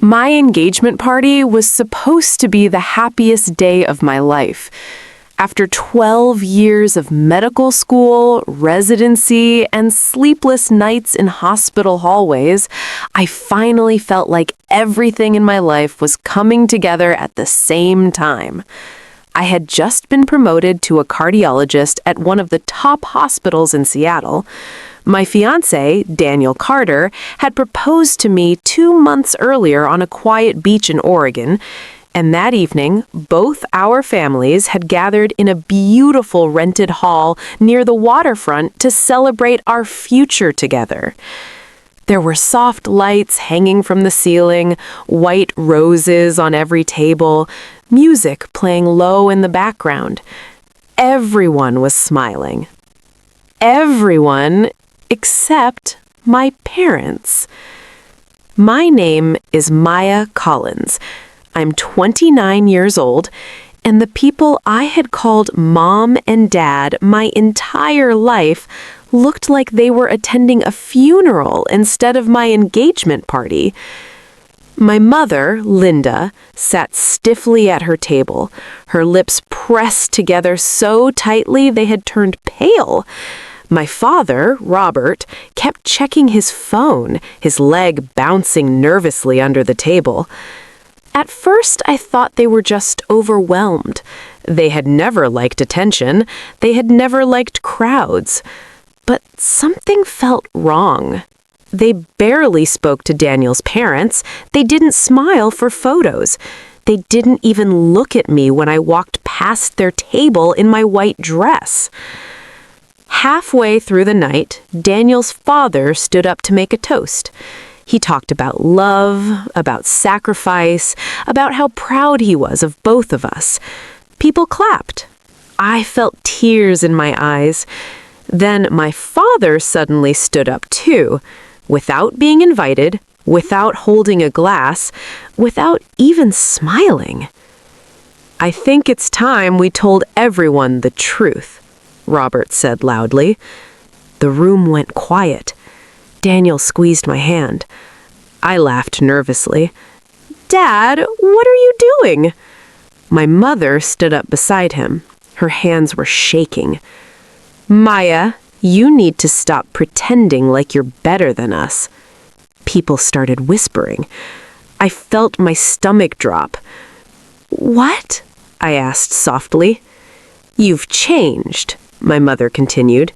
My engagement party was supposed to be the happiest day of my life. After 12 years of medical school, residency, and sleepless nights in hospital hallways, I finally felt like everything in my life was coming together at the same time. I had just been promoted to a cardiologist at one of the top hospitals in Seattle. My fiancé, Daniel Carter, had proposed to me 2 months earlier on a quiet beach in Oregon, and that evening, both our families had gathered in a beautiful rented hall near the waterfront to celebrate our future together. There were soft lights hanging from the ceiling, white roses on every table, music playing low in the background. Everyone was smiling. Everyone except my parents. My name is Maya Collins. I'm 29 years old, and the people I had called Mom and Dad my entire life looked like they were attending a funeral instead of my engagement party. My mother, Linda, sat stiffly at her table, her lips pressed together so tightly they had turned pale. My father, Robert, kept checking his phone, his leg bouncing nervously under the table. At first, I thought they were just overwhelmed. They had never liked attention. They had never liked crowds. But something felt wrong. They barely spoke to Daniel's parents. They didn't smile for photos. They didn't even look at me when I walked past their table in my white dress. Halfway through the night, Daniel's father stood up to make a toast. He talked about love, about sacrifice, about how proud he was of both of us. People clapped. I felt tears in my eyes. Then my father suddenly stood up too, without being invited, without holding a glass, without even smiling. "I think it's time we told everyone the truth," Robert said loudly. The room went quiet. Daniel squeezed my hand. I laughed nervously. "Dad, what are you doing?" My mother stood up beside him. Her hands were shaking. "Maya, you need to stop pretending like you're better than us." People started whispering. I felt my stomach drop. "What?" I asked softly. "You've changed," my mother continued.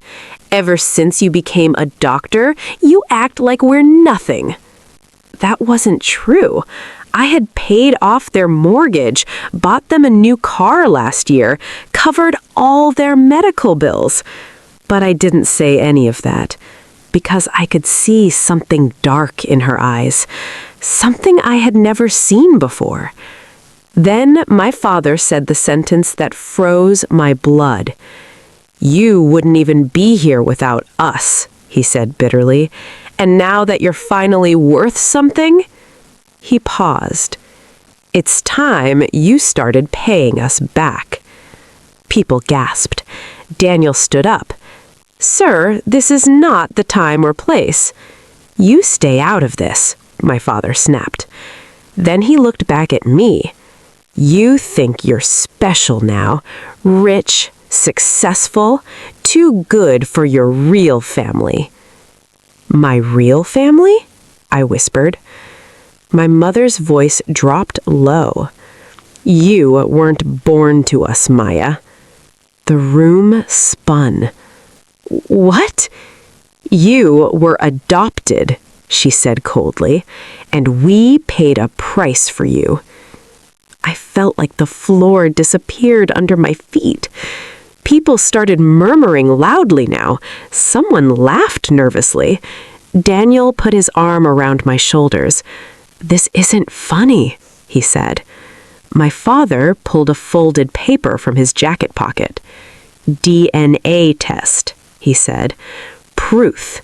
"Ever since you became a doctor, you act like we're nothing." That wasn't true. I had paid off their mortgage, bought them a new car last year, covered all their medical bills. But I didn't say any of that, because I could see something dark in her eyes, something I had never seen before. Then my father said the sentence that froze my blood. "You wouldn't even be here without us," he said bitterly. "And now that you're finally worth something?" He paused. "It's time you started paying us back." People gasped. Daniel stood up. "Sir, this is not the time or place." "You stay out of this," my father snapped. Then he looked back at me. "You think you're special now, rich, successful, too good for your real family." "My real family?" I whispered. My mother's voice dropped low. "You weren't born to us, Maya." The room spun. "What?" "You were adopted," she said coldly, "and we paid a price for you." I felt like the floor disappeared under my feet. People started murmuring loudly now. Someone laughed nervously. Daniel put his arm around my shoulders. "This isn't funny," he said. My father pulled a folded paper from his jacket pocket. "DNA test," he said. "Proof."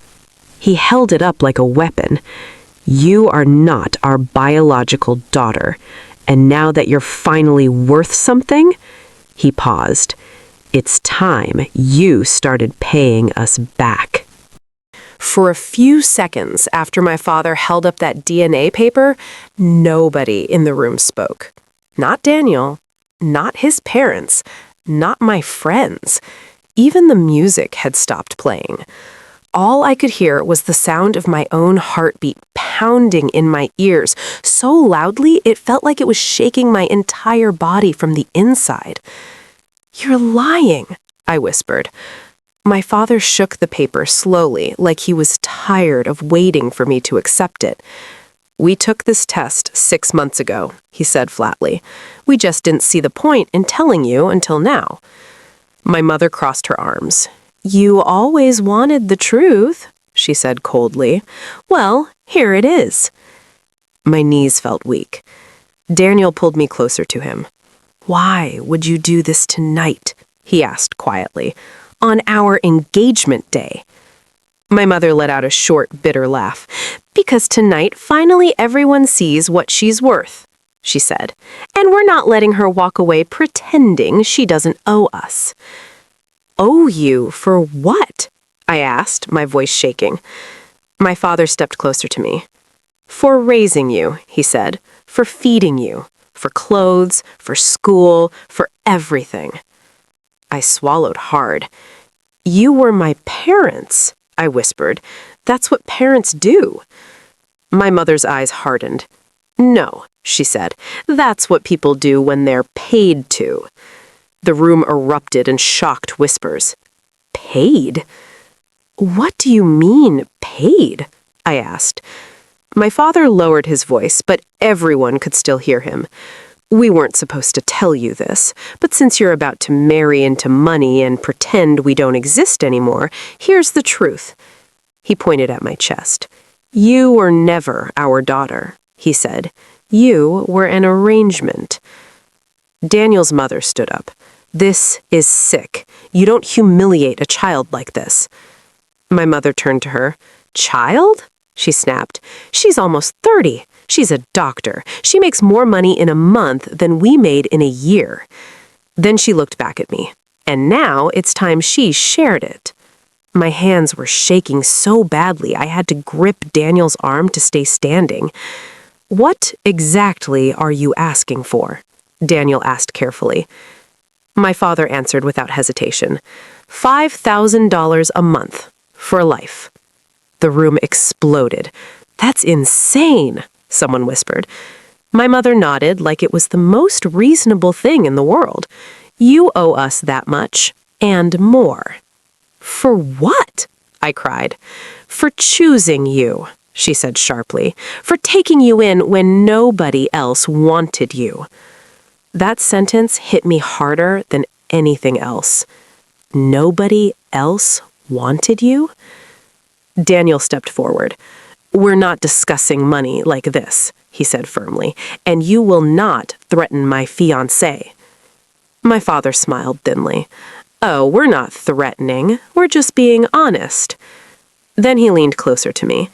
He held it up like a weapon. "You are not our biological daughter. And now that you're finally worth something," he paused, "it's time you started paying us back." For a few seconds after my father held up that DNA paper, nobody in the room spoke. Not Daniel, not his parents, not my friends. Even the music had stopped playing. All I could hear was the sound of my own heartbeat pounding in my ears so loudly it felt like it was shaking my entire body from the inside. "You're lying," I whispered. My father shook the paper slowly, like he was tired of waiting for me to accept it. "We took this test 6 months ago," he said flatly. "We just didn't see the point in telling you until now." My mother crossed her arms. "You always wanted the truth," she said coldly. "Well, here it is." My knees felt weak. Daniel pulled me closer to him. "Why would you do this tonight?" he asked quietly. "On our engagement day." My mother let out a short, bitter laugh. "Because tonight finally everyone sees what she's worth," she said. "And we're not letting her walk away pretending she doesn't owe us." "Owe you for what?" I asked, my voice shaking. My father stepped closer to me. "For raising you," he said. "For feeding you. For clothes, for school, for everything." I swallowed hard. "You were my parents," I whispered. "That's what parents do." My mother's eyes hardened. "No," she said. "That's what people do when they're paid to." The room erupted in shocked whispers. "Paid? What do you mean, paid?" I asked. My father lowered his voice, but everyone could still hear him. "We weren't supposed to tell you this, but since you're about to marry into money and pretend we don't exist anymore, here's the truth." He pointed at my chest. "You were never our daughter," he said. "You were an arrangement." Daniel's mother stood up. "This is sick. You don't humiliate a child like this." My mother turned to her. "Child?" she snapped. "She's almost 30. She's a doctor. She makes more money in a month than we made in a year." Then she looked back at me. "And now it's time she shared it." My hands were shaking so badly I had to grip Daniel's arm to stay standing. "What exactly are you asking for?" Daniel asked carefully. My father answered without hesitation. $5,000 a month, for life. The room exploded. "That's insane," someone whispered. My mother nodded like it was the most reasonable thing in the world. "You owe us that much, and more." "For what?" I cried. "For choosing you," she said sharply. "For taking you in when nobody else wanted you." That sentence hit me harder than anything else. Nobody else wanted you? Daniel stepped forward. "We're not discussing money like this," he said firmly, "and you will not threaten my fiancé." My father smiled thinly. "Oh, we're not threatening. We're just being honest." Then he leaned closer to me.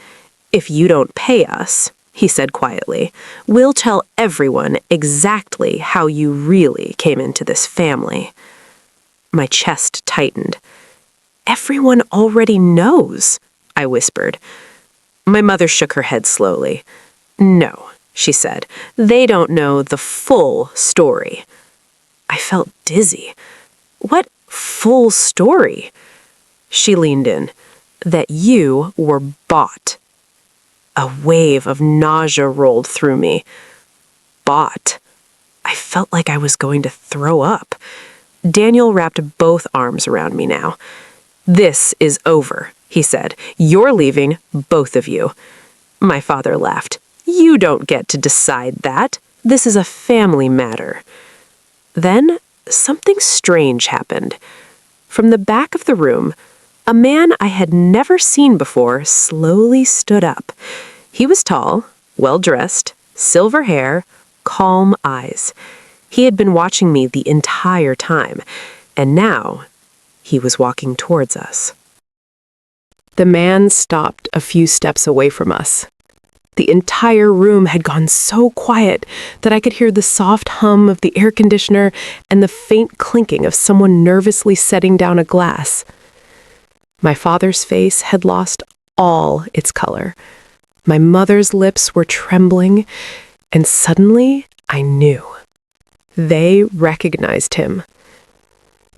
"If you don't pay us," he said quietly, "we'll tell everyone exactly how you really came into this family." My chest tightened. "Everyone already knows," I whispered. My mother shook her head slowly. "No," she said, "they don't know the full story." I felt dizzy. "What full story?" She leaned in. "That you were bought." A wave of nausea rolled through me. Bought. I felt like I was going to throw up. Daniel wrapped both arms around me now. "This is over," he said. "You're leaving, both of you." My father laughed. "You don't get to decide that. This is a family matter." Then something strange happened. From the back of the room, a man I had never seen before slowly stood up. He was tall, well-dressed, silver hair, calm eyes. He had been watching me the entire time, and now he was walking towards us. The man stopped a few steps away from us. The entire room had gone so quiet that I could hear the soft hum of the air conditioner and the faint clinking of someone nervously setting down a glass. My father's face had lost all its color. My mother's lips were trembling, and suddenly I knew. They recognized him.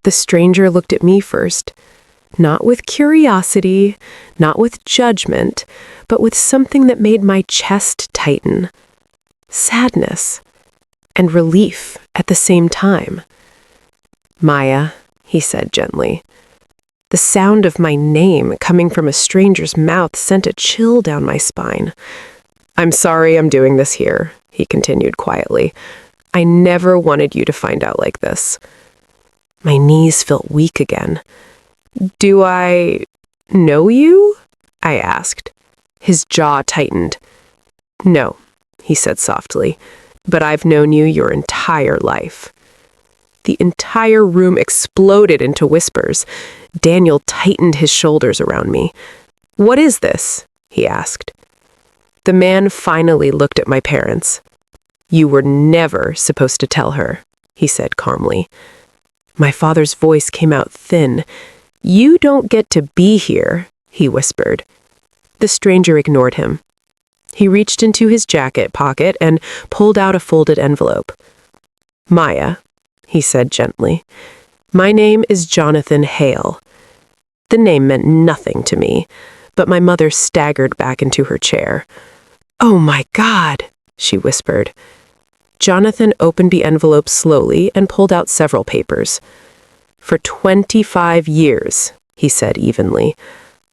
The stranger looked at me first, not with curiosity, not with judgment, but with something that made my chest tighten. Sadness and relief at the same time. "Maya," he said gently. The sound of my name coming from a stranger's mouth sent a chill down my spine. "I'm sorry I'm doing this here," he continued quietly. "I never wanted you to find out like this." My knees felt weak again. "Do I know you?" I asked. His jaw tightened. "No," he said softly, "but I've known you your entire life." The entire room exploded into whispers. Daniel tightened his shoulders around me. "What is this?" he asked. The man finally looked at my parents. "You were never supposed to tell her," he said calmly. My father's voice came out thin. "You don't get to be here," he whispered. The stranger ignored him. He reached into his jacket pocket and pulled out a folded envelope. "Maya," he said gently, "my name is Jonathan Hale." The name meant nothing to me, but my mother staggered back into her chair. "Oh my God," she whispered. Jonathan opened the envelope slowly and pulled out several papers. "For 25 years," he said evenly,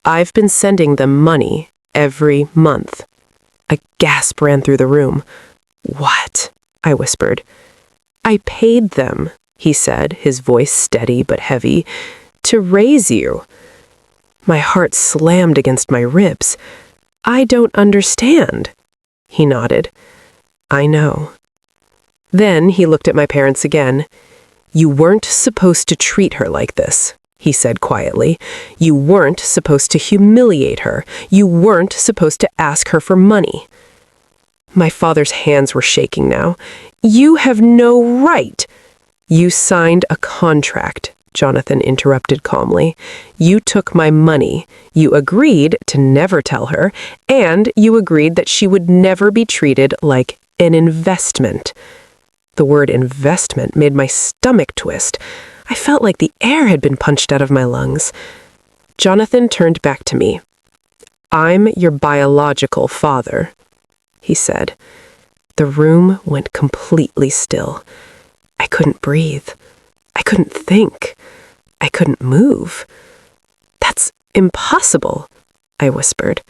"I've been sending them money every month." A gasp ran through the room. "What?" I whispered. "I paid them," he said, his voice steady but heavy, "to raise you." My heart slammed against my ribs. "I don't understand." He nodded. "I know." Then he looked at my parents again. "You weren't supposed to treat her like this," he said quietly. "You weren't supposed to humiliate her. You weren't supposed to ask her for money." My father's hands were shaking now. "You have no right." "You signed a contract," Jonathan interrupted calmly. "You took my money. You agreed to never tell her, and you agreed that she would never be treated like an investment." The word investment made my stomach twist. I felt like the air had been punched out of my lungs. Jonathan turned back to me. "I'm your biological father," he said. The room went completely still. I couldn't breathe. I couldn't think. I couldn't move. "That's impossible," I whispered.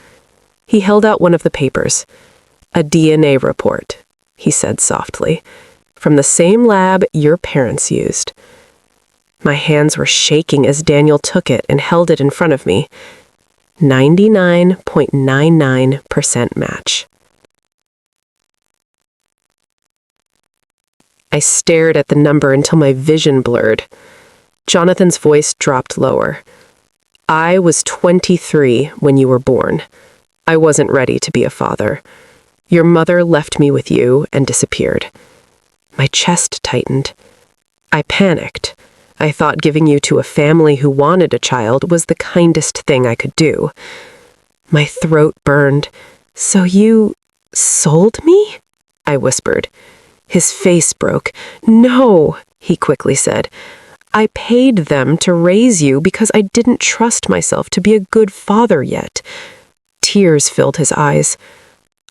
He held out one of the papers. "A DNA report," he said softly, "from the same lab your parents used." My hands were shaking as Daniel took it and held it in front of me. 99.99% match. I stared at the number until my vision blurred. Jonathan's voice dropped lower. "I was 23 when you were born. I wasn't ready to be a father. Your mother left me with you and disappeared." My chest tightened. I panicked. I thought giving you to a family who wanted a child was the kindest thing I could do. My throat burned. "So you sold me?" I whispered. His face broke. "No," he quickly said. "I paid them to raise you because I didn't trust myself to be a good father yet." Tears filled his eyes.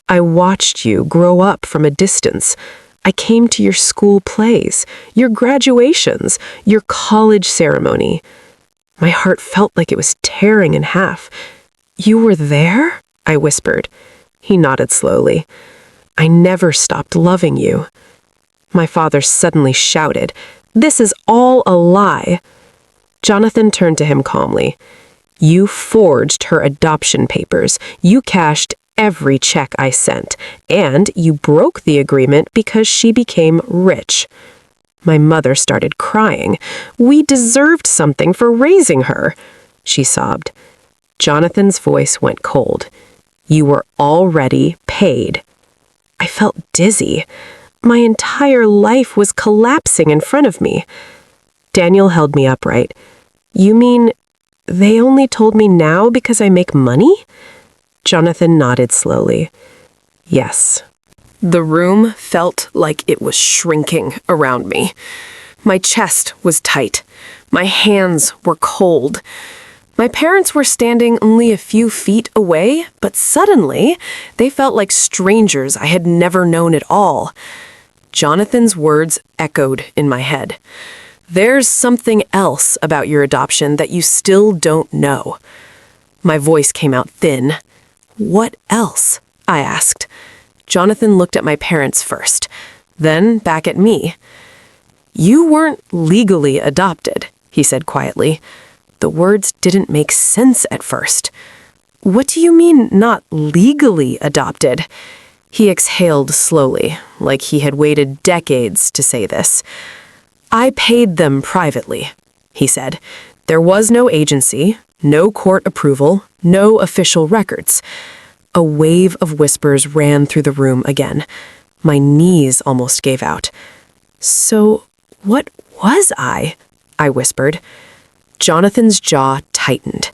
"I watched you grow up from a distance. I came to your school plays, your graduations, your college ceremony." My heart felt like it was tearing in half. "You were there?" I whispered. He nodded slowly. "I never stopped loving you." My father suddenly shouted, "This is all a lie." Jonathan turned to him calmly. "You forged her adoption papers. You cashed every check I sent, and you broke the agreement because she became rich." My mother started crying. "We deserved something for raising her," she sobbed. Jonathan's voice went cold. "You were already paid." I felt dizzy. My entire life was collapsing in front of me. Daniel held me upright. "You mean they only told me now because I make money?" Jonathan nodded slowly. Yes. The room felt like it was shrinking around me. My chest was tight. My hands were cold. My parents were standing only a few feet away, but suddenly they felt like strangers I had never known at all. Jonathan's words echoed in my head. There's something else about your adoption that you still don't know. My voice came out thin. What else? I asked. Jonathan looked at my parents first, then back at me. You weren't legally adopted, he said quietly. The words didn't make sense at first. What do you mean, not legally adopted? He exhaled slowly, like he had waited decades to say this. I paid them privately, he said. There was no agency, no court approval, no official records. A wave of whispers ran through the room again. My knees almost gave out. So, what was I? I whispered. Jonathan's jaw tightened.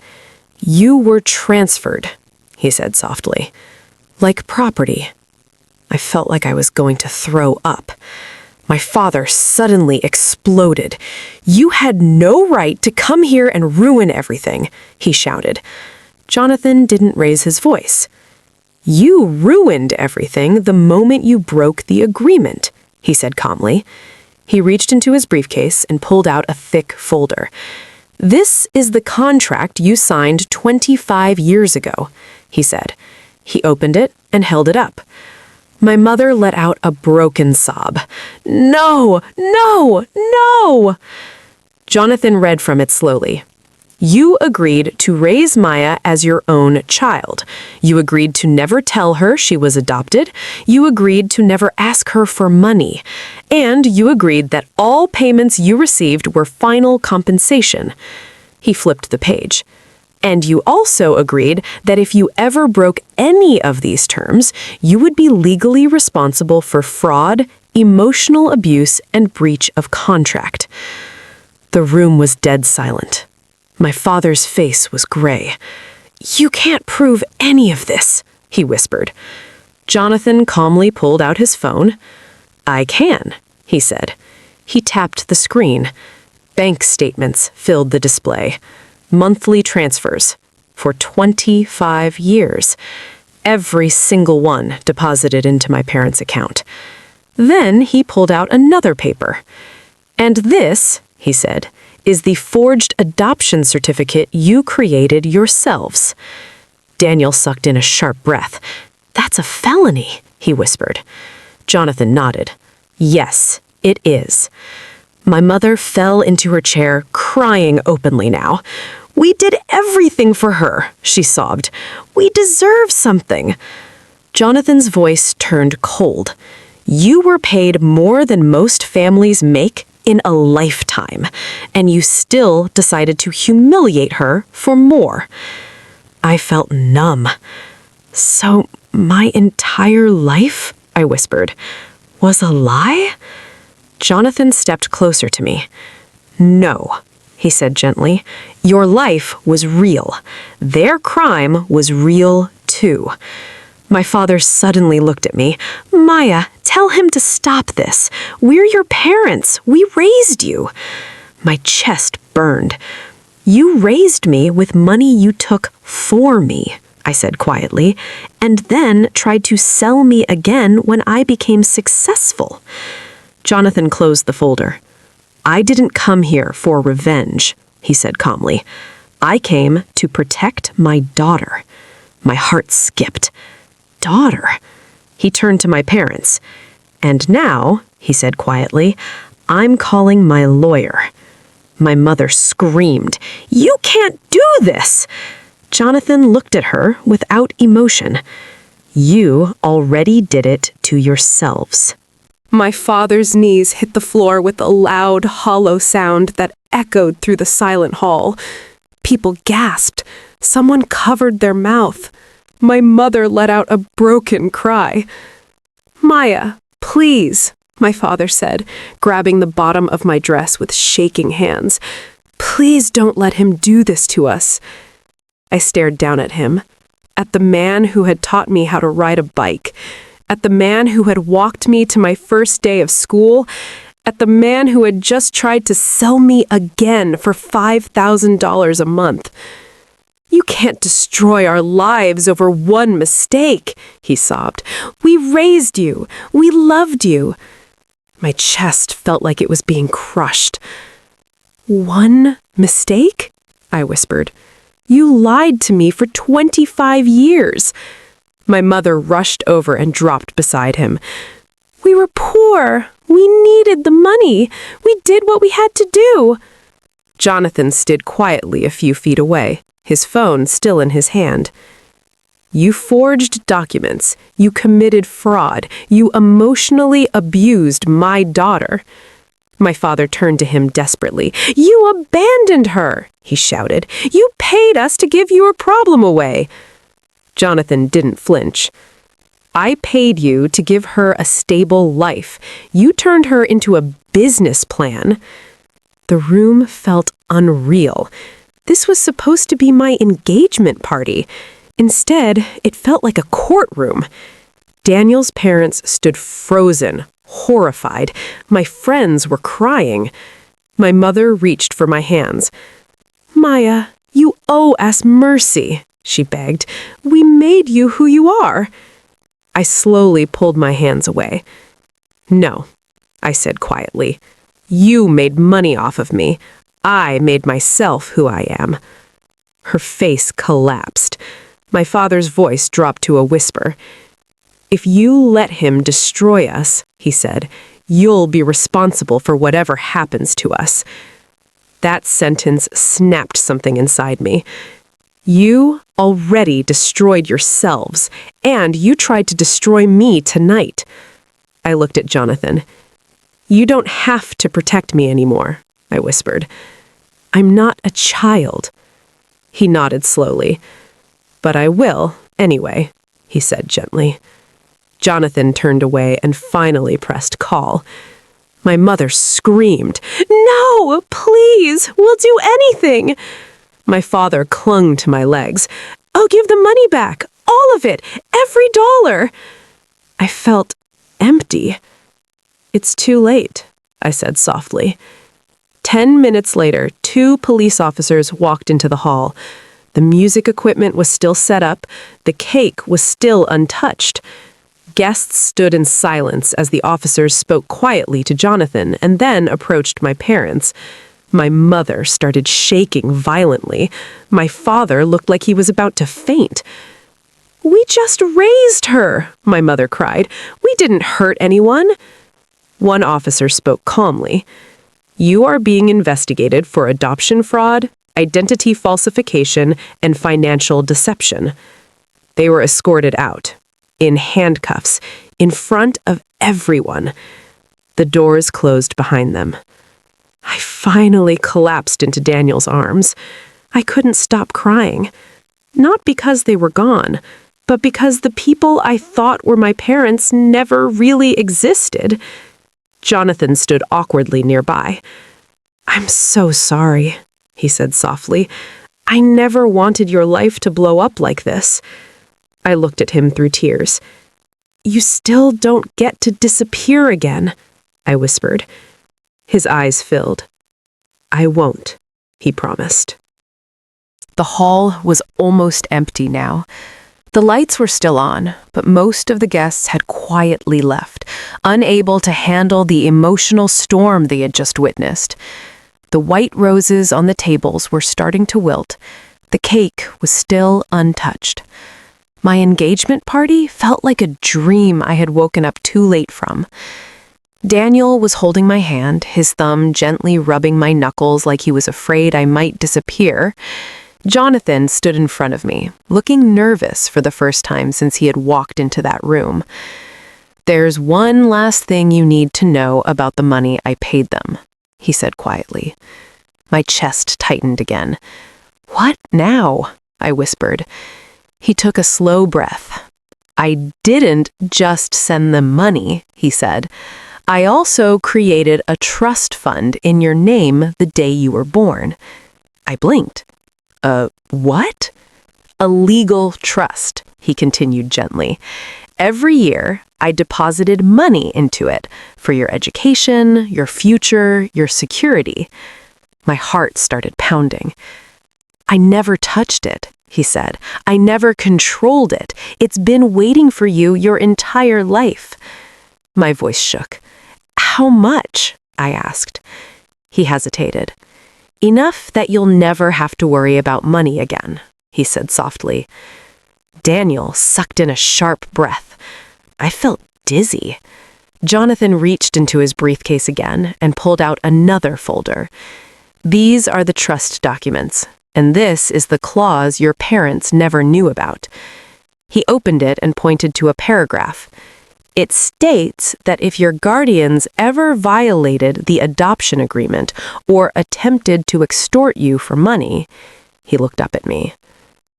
You were transferred, he said softly. Like property. I felt like I was going to throw up. My father suddenly exploded. You had no right to come here and ruin everything, he shouted. Jonathan didn't raise his voice. You ruined everything the moment you broke the agreement, he said calmly. He reached into his briefcase and pulled out a thick folder. This is the contract you signed 25 years ago, he said. He opened it and held it up. My mother let out a broken sob. No, no, no! Jonathan read from it slowly. You agreed to raise Maya as your own child. You agreed to never tell her she was adopted. You agreed to never ask her for money. And you agreed that all payments you received were final compensation. He flipped the page. And you also agreed that if you ever broke any of these terms, you would be legally responsible for fraud, emotional abuse, and breach of contract. The room was dead silent. My father's face was gray. You can't prove any of this, he whispered. Jonathan calmly pulled out his phone. I can, he said. He tapped the screen. Bank statements filled the display. Monthly transfers for 25 years. Every single one deposited into my parents' account. Then he pulled out another paper. And this, he said, is the forged adoption certificate you created yourselves. Daniel sucked in a sharp breath. That's a felony, he whispered. Jonathan nodded. Yes, it is. My mother fell into her chair, crying openly now. We did everything for her, she sobbed. We deserve something. Jonathan's voice turned cold. You were paid more than most families make in a lifetime, and you still decided to humiliate her for more. I felt numb. So my entire life, I whispered, was a lie? Jonathan stepped closer to me. No, he said gently. Your life was real. Their crime was real too. My father suddenly looked at me. Maya, tell him to stop this. We're your parents. We raised you. My chest burned. You raised me with money you took for me, I said quietly, and then tried to sell me again when I became successful. Jonathan closed the folder. I didn't come here for revenge, he said calmly. I came to protect my daughter. My heart skipped. Daughter? He turned to my parents. And now, he said quietly, I'm calling my lawyer. My mother screamed, You can't do this! Jonathan looked at her without emotion. You already did it to yourselves. My father's knees hit the floor with a loud, hollow sound that echoed through the silent hall. People gasped. Someone covered their mouth. My mother let out a broken cry. Maya, please, my father said, grabbing the bottom of my dress with shaking hands. Please don't let him do this to us. I stared down at him. at the man who had taught me how to ride a bike, at the man who had walked me to my first day of school, at the man who had just tried to sell me again for $5,000 a month. "You can't destroy our lives over one mistake," he sobbed. "We raised you. We loved you." My chest felt like it was being crushed. "One mistake?" I whispered. "You lied to me for 25 years. My mother rushed over and dropped beside him. "We were poor. We needed the money. We did what we had to do." Jonathan stood quietly a few feet away, his phone still in his hand. "You forged documents. You committed fraud. You emotionally abused my daughter." My father turned to him desperately. "You abandoned her," he shouted. "You paid us to give your problem away." Jonathan didn't flinch. "I paid you to give her a stable life. You turned her into a business plan." The room felt unreal. This was supposed to be my engagement party. Instead, it felt like a courtroom. Daniel's parents stood frozen, horrified. My friends were crying. My mother reached for my hands. "Maya, you owe us mercy," she begged. "We made you who you are." I slowly pulled my hands away. "No," I said quietly. "You made money off of me. I made myself who I am." Her face collapsed. My father's voice dropped to a whisper. "If you let him destroy us," he said, "you'll be responsible for whatever happens to us." That sentence snapped something inside me. You already destroyed yourselves, and you tried to destroy me tonight. I looked at Jonathan. "You don't have to protect me anymore," I whispered. "I'm not a child." He nodded slowly. "But I will, anyway," he said gently. Jonathan turned away and finally pressed call. My mother screamed, "No, please, we'll do anything." My father clung to my legs. "I'll give the money back, all of it, every dollar." I felt empty. "It's too late," I said softly. 10 minutes later, 2 police officers walked into the hall. The music equipment was still set up. The cake was still untouched. Guests stood in silence as the officers spoke quietly to Jonathan and then approached my parents. My mother started shaking violently. My father looked like he was about to faint. "We just raised her," my mother cried. "We didn't hurt anyone." One officer spoke calmly. "You are being investigated for adoption fraud, identity falsification, and financial deception." They were escorted out, in handcuffs, in front of everyone. The doors closed behind them. I finally collapsed into Daniel's arms. I couldn't stop crying. Not because they were gone, but because the people I thought were my parents never really existed. Jonathan stood awkwardly nearby. "I'm so sorry," he said softly. "I never wanted your life to blow up like this." I looked at him through tears. "You still don't get to disappear again," I whispered. His eyes filled. "I won't," he promised. The hall was almost empty now. The lights were still on, but most of the guests had quietly left, unable to handle the emotional storm they had just witnessed. The white roses on the tables were starting to wilt. The cake was still untouched. My engagement party felt like a dream I had woken up too late from. Daniel was holding my hand, his thumb gently rubbing my knuckles like he was afraid I might disappear. Jonathan stood in front of me, looking nervous for the first time since he had walked into that room. "There's one last thing you need to know about the money I paid them," he said quietly. My chest tightened again. "What now?" I whispered. He took a slow breath. "I didn't just send them money," he said. "I also created a trust fund in your name the day you were born." I blinked. What?" A legal trust, he continued gently. Every year, I deposited money into it for your education, your future, your security. My heart started pounding. I never touched it, he said. I never controlled it. It's been waiting for you your entire life. My voice shook. How much? I asked. He hesitated. Enough that you'll never have to worry about money again, he said softly. Daniel sucked in a sharp breath. I felt dizzy. Jonathan reached into his briefcase again and pulled out another folder. These are the trust documents, and this is the clause your parents never knew about. He opened it and pointed to a paragraph. It states that if your guardians ever violated the adoption agreement or attempted to extort you for money, he looked up at me,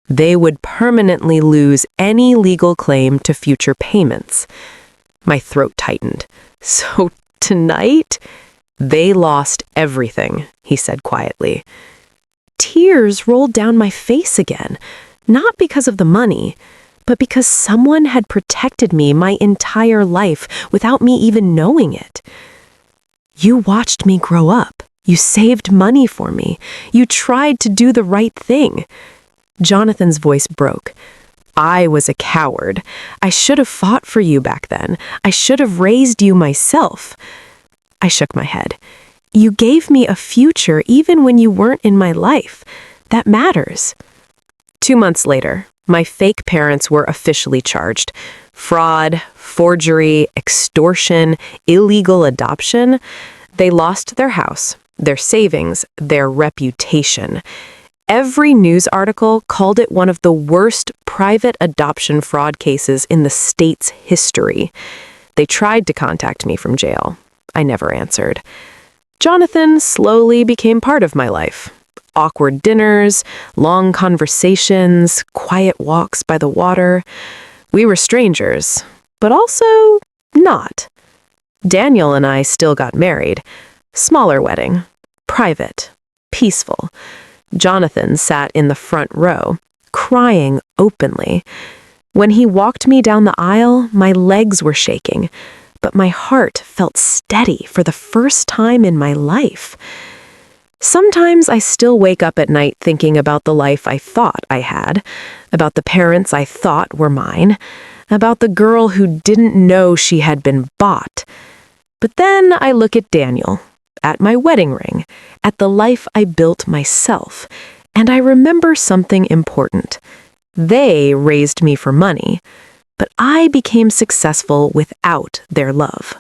they would permanently lose any legal claim to future payments. My throat tightened. So tonight, they lost everything, he said quietly. Tears rolled down my face again, not because of the money, but because someone had protected me my entire life without me even knowing it. You watched me grow up. You saved money for me. You tried to do the right thing. Jonathan's voice broke. I was a coward. I should have fought for you back then. I should have raised you myself. I shook my head. You gave me a future even when you weren't in my life. That matters. 2 months later, my fake parents were officially charged. Fraud, forgery, extortion, illegal adoption. They lost their house, their savings, their reputation. Every news article called it one of the worst private adoption fraud cases in the state's history. They tried to contact me from jail. I never answered. Jonathan slowly became part of my life. Awkward dinners, long conversations, quiet walks by the water. We were strangers, but also not. Daniel and I still got married. Smaller wedding. Private. Peaceful. Jonathan sat in the front row, crying openly. When he walked me down the aisle, my legs were shaking, but my heart felt steady for the first time in my life. Sometimes I still wake up at night thinking about the life I thought I had, about the parents I thought were mine, about the girl who didn't know she had been bought. But then I look at Daniel, at my wedding ring, at the life I built myself, and I remember something important. They raised me for money, but I became successful without their love.